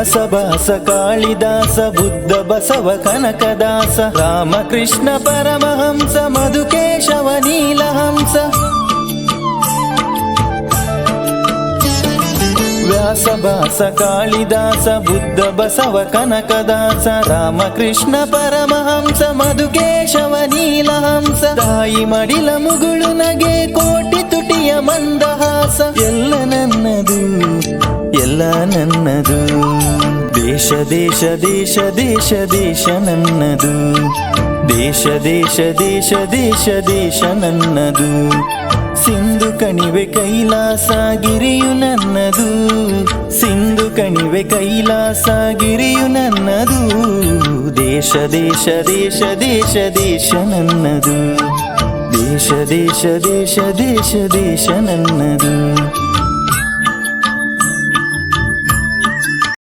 ವ್ಯಾಸಭಾಸ ಕಾಳಿದಾಸ ಬುದ್ಧ ಬಸವ ಕನಕದಾಸ ರಾಮಕೃಷ್ಣ ಪರಮಹಂಸ ಮಧುಕೇಶವ ನೀಲಹಂಸ ವ್ಯಾಸಭಾಸ ಕಾಳಿದಾಸ ಬುದ್ಧ ಬಸವ ಕನಕದಾಸ ರಾಮಕೃಷ್ಣ ಪರಮಹಂಸ ಮಧುಕೇಶವ ನೀಲಹಂಸ ತಾಯಿ ಮಡಿಲ ಮುಗುಳು ನಗೆ ಕೋಟಿ ತುಟಿಯ ಮಂದಹಾಸ ಎಲ್ಲ ನನ್ನದು ಎಲ್ಲ ನನ್ನದು ದೇಶ ದೇಶ ದೇಶ ದೇಶ ದೇಶ ನನ್ನದು ದೇಶ ದೇಶ ದೇಶ ದೇಶ ದೇಶ ನನ್ನದು ಸಿಂಧು ಕಣಿವೆ ಕೈಲಾಸ ಗಿರಿಯು ನನ್ನದು ಸಿಂಧು ಕಣಿವೆ ಕೈಲಾಸ ಗಿರಿಯು ನನ್ನದು ದೇಶ ದೇಶ ದೇಶ ದೇಶ ದೇಶ ನನ್ನದು ದೇಶ ದೇಶ ದೇಶ ದೇಶ ದೇಶ ನನ್ನದು